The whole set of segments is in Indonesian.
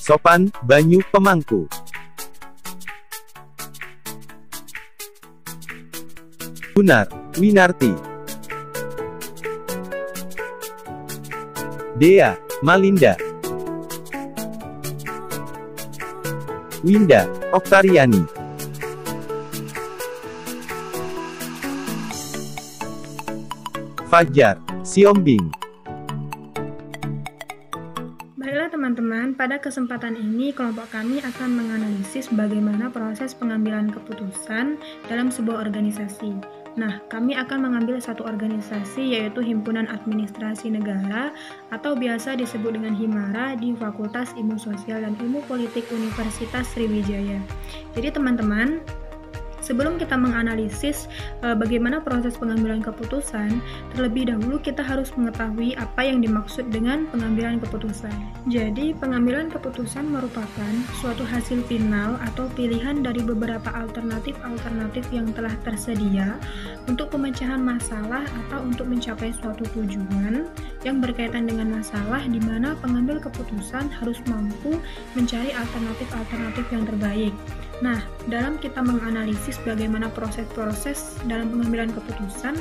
Sopan, Banyu Pemangku. Gunar, Winarti. Dea, Malinda. Winda, Oktariani. Fajar, Siombing. Baiklah teman-teman, pada kesempatan ini kelompok kami akan menganalisis bagaimana proses pengambilan keputusan dalam sebuah organisasi. Nah, kami akan mengambil satu organisasi yaitu Himpunan Administrasi Negara atau biasa disebut dengan Himara di Fakultas Ilmu Sosial dan Ilmu Politik Universitas Sriwijaya. Jadi teman-teman, sebelum kita menganalisis bagaimana proses pengambilan keputusan, terlebih dahulu kita harus mengetahui apa yang dimaksud dengan pengambilan keputusan. Jadi, pengambilan keputusan merupakan suatu hasil final atau pilihan dari beberapa alternatif yang telah tersedia untuk pemecahan masalah atau untuk mencapai suatu tujuan yang berkaitan dengan masalah di mana pengambil keputusan harus mampu mencari alternatif yang terbaik. Nah, dalam kita menganalisis bagaimana proses-proses dalam pengambilan keputusan,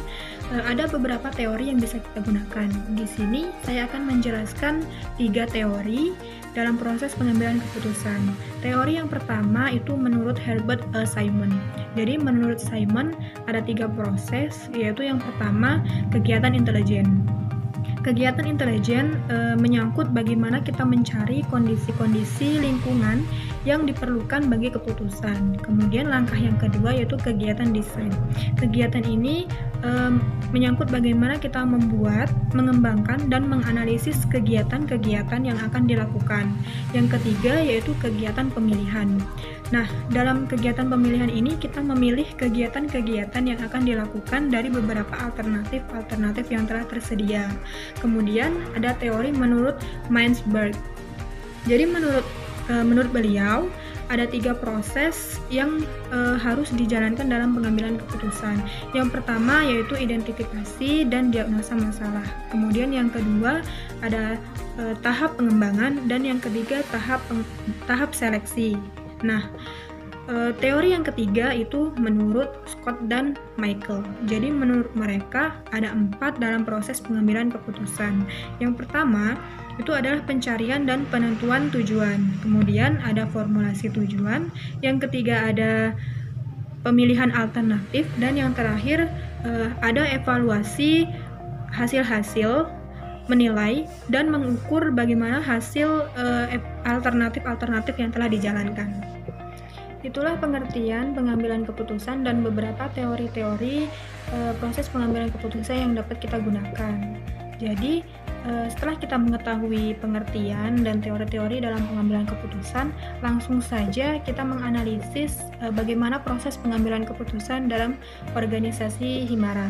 ada beberapa teori yang bisa kita gunakan. Di sini saya akan menjelaskan 3 teori dalam proses pengambilan keputusan. Teori yang pertama itu menurut Herbert Simon. Jadi menurut Simon ada 3 proses, yaitu yang pertama kegiatan intelijen. Kegiatan intelijen menyangkut bagaimana kita mencari kondisi-kondisi lingkungan yang diperlukan bagi keputusan. Kemudian langkah yang kedua yaitu kegiatan desain. Kegiatan ini menyangkut bagaimana kita membuat, mengembangkan, dan menganalisis kegiatan-kegiatan yang akan dilakukan. Yang ketiga yaitu kegiatan pemilihan. Nah, dalam kegiatan pemilihan ini kita memilih kegiatan-kegiatan yang akan dilakukan dari beberapa alternatif yang telah tersedia. Kemudian ada teori menurut Mansberg. Jadi menurut beliau ada 3 proses yang harus dijalankan dalam pengambilan keputusan. Yang pertama yaitu identifikasi dan diagnosa masalah. Kemudian yang kedua ada tahap pengembangan dan yang ketiga tahap seleksi. Nah, teori yang ketiga itu menurut Scott dan Michael. Jadi menurut mereka ada 4 dalam proses pengambilan keputusan. Yang pertama itu adalah pencarian dan penentuan tujuan. Kemudian ada formulasi tujuan. Yang ketiga ada pemilihan alternatif dan yang terakhir ada evaluasi hasil-hasil, menilai dan mengukur bagaimana hasil alternatif yang telah dijalankan. Itulah pengertian pengambilan keputusan dan beberapa teori-teori proses pengambilan keputusan yang dapat kita gunakan. Jadi, setelah kita mengetahui pengertian dan teori-teori dalam pengambilan keputusan, langsung saja kita menganalisis bagaimana proses pengambilan keputusan dalam organisasi Himara.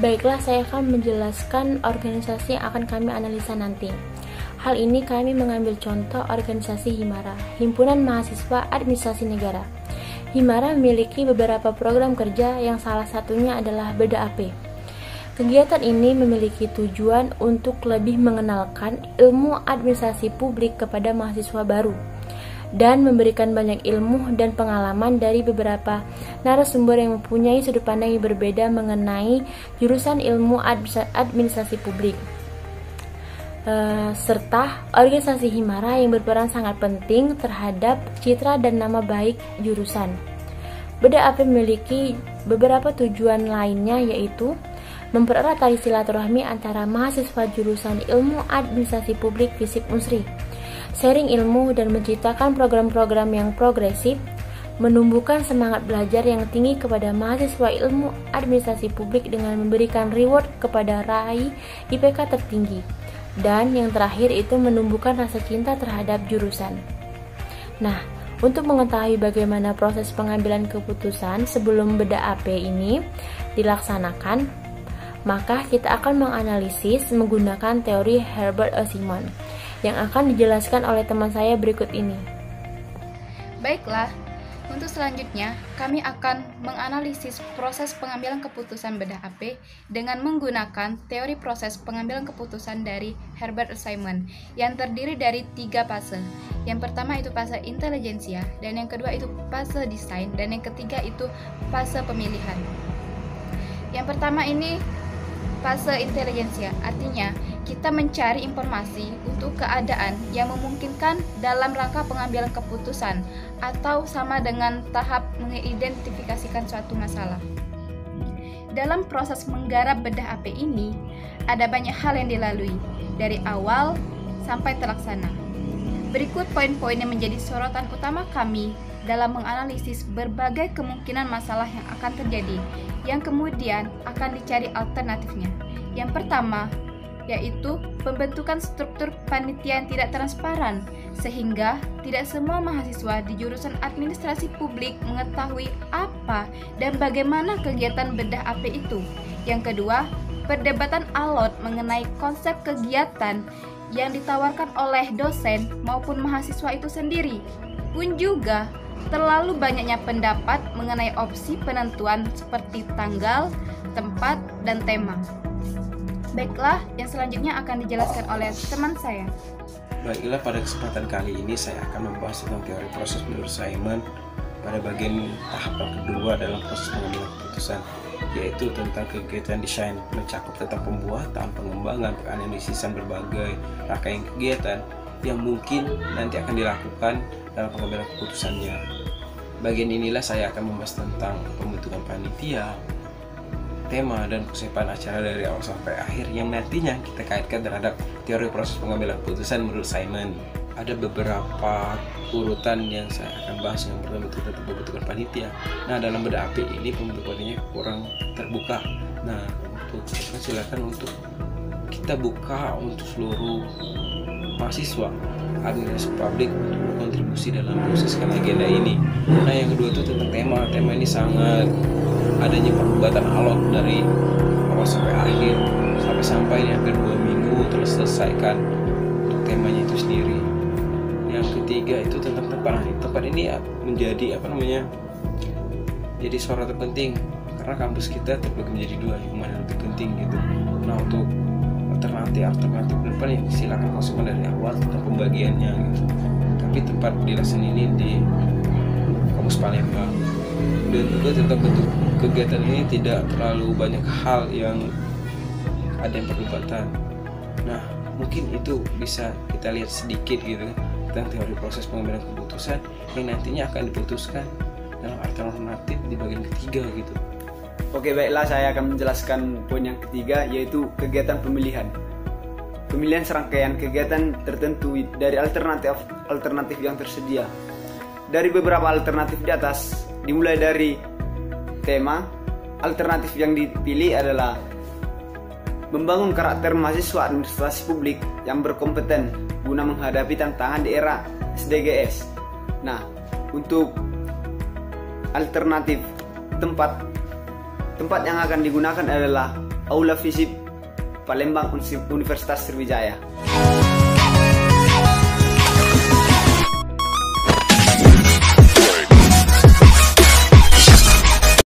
Baiklah, saya akan menjelaskan organisasi yang akan kami analisa nanti. Hal ini kami mengambil contoh organisasi Himara, Himpunan Mahasiswa Administrasi Negara. Himara memiliki beberapa program kerja yang salah satunya adalah BDAP. Kegiatan ini memiliki tujuan untuk lebih mengenalkan ilmu administrasi publik kepada mahasiswa baru dan memberikan banyak ilmu dan pengalaman dari beberapa narasumber yang mempunyai sudut pandang yang berbeda mengenai jurusan ilmu administrasi publik. Serta organisasi Himara yang berperan sangat penting terhadap citra dan nama baik jurusan. BDAP memiliki beberapa tujuan lainnya, yaitu mempererat tali silaturahmi antara mahasiswa jurusan ilmu administrasi publik FISIP Unsri, sharing ilmu dan menciptakan program-program yang progresif, menumbuhkan semangat belajar yang tinggi kepada mahasiswa ilmu administrasi publik dengan memberikan reward kepada raih IPK tertinggi. Dan yang terakhir itu menumbuhkan rasa cinta terhadap jurusan. Nah, untuk mengetahui bagaimana proses pengambilan keputusan sebelum BDAP ini dilaksanakan, maka kita akan menganalisis menggunakan teori Herbert Simon yang akan dijelaskan oleh teman saya berikut ini. Baiklah, Untuk selanjutnya, kami akan menganalisis proses pengambilan keputusan bedah AP dengan menggunakan teori proses pengambilan keputusan dari Herbert Simon yang terdiri dari 3 fase. Yang pertama itu fase intelijensia, dan yang kedua itu fase desain, dan yang ketiga itu fase pemilihan. Yang pertama ini fase intelijensia, artinya kita mencari informasi untuk keadaan yang memungkinkan dalam rangka pengambilan keputusan atau sama dengan tahap mengidentifikasikan suatu masalah. Dalam proses menggarap bedah AP ini, ada banyak hal yang dilalui, dari awal sampai terlaksana. Berikut poin-poin yang menjadi sorotan utama kami dalam menganalisis berbagai kemungkinan masalah yang akan terjadi, yang kemudian akan dicari alternatifnya. Yang pertama, yaitu pembentukan struktur panitia yang tidak transparan, sehingga tidak semua mahasiswa di jurusan administrasi publik mengetahui apa dan bagaimana kegiatan bedah AP itu. Yang kedua, perdebatan alot mengenai konsep kegiatan yang ditawarkan oleh dosen maupun mahasiswa itu sendiri. Pun juga, terlalu banyaknya pendapat mengenai opsi penentuan seperti tanggal, tempat, dan tema. Baiklah, yang selanjutnya akan dijelaskan oleh teman saya. Baiklah, pada kesempatan kali ini saya akan membahas tentang teori proses menurut Simon pada bagian tahap yang kedua dalam proses pengambilan keputusan, yaitu tentang kegiatan desain, mencakup tentang pembuatan, pengembangan, penganalisisan berbagai rangkaian kegiatan yang mungkin nanti akan dilakukan dalam pengambilan keputusannya. Bagian inilah saya akan membahas tentang pembentukan panitia, tema, dan persiapan acara dari awal sampai akhir yang nantinya kita kaitkan terhadap teori proses pengambilan keputusan menurut Simon. Ada beberapa urutan yang saya akan bahas. Yang pertama itu tentang pembentukan panitia. Nah, dalam bedah AP ini pembentukannya kurang terbuka. Nah, untuk silakan untuk kita buka untuk seluruh mahasiswa administrasi publik untuk berkontribusi dalam proseskan agenda ini. Nah, yang kedua itu tentang tema. Tema ini sangat adanya perdebatan alot dari awal sampai akhir, sampai ini hampir 2 minggu terus selesaikan untuk temanya itu sendiri. Yang ketiga itu tentang tempat. Nah, tempat ini menjadi jadi sorotan penting karena kampus kita terbagi menjadi 2, yang mana lebih penting gitu. Nah, untuk alternatif depan yang silakan konsumen dari awal tentang pembagiannya gitu. Tapi tempat dilaksanakan ini di kampus Palembang. Dan juga tentang bentuk kegiatan ini tidak terlalu banyak hal yang ada yang perdebatan. Nah, mungkin itu bisa kita lihat sedikit gitu tentang teori proses pengambilan keputusan yang nantinya akan diputuskan dalam alternatif di bagian ketiga gitu. Oke, baiklah, saya akan menjelaskan poin yang ketiga, yaitu kegiatan pemilihan. Pemilihan serangkaian kegiatan tertentu dari alternatif yang tersedia. Dari beberapa alternatif di atas, dimulai dari tema, alternatif yang dipilih adalah membangun karakter mahasiswa administrasi publik yang berkompeten guna menghadapi tantangan di era SDGs. Nah, untuk alternatif tempat yang akan digunakan adalah Aula Visip Palembang Universitas Sriwijaya.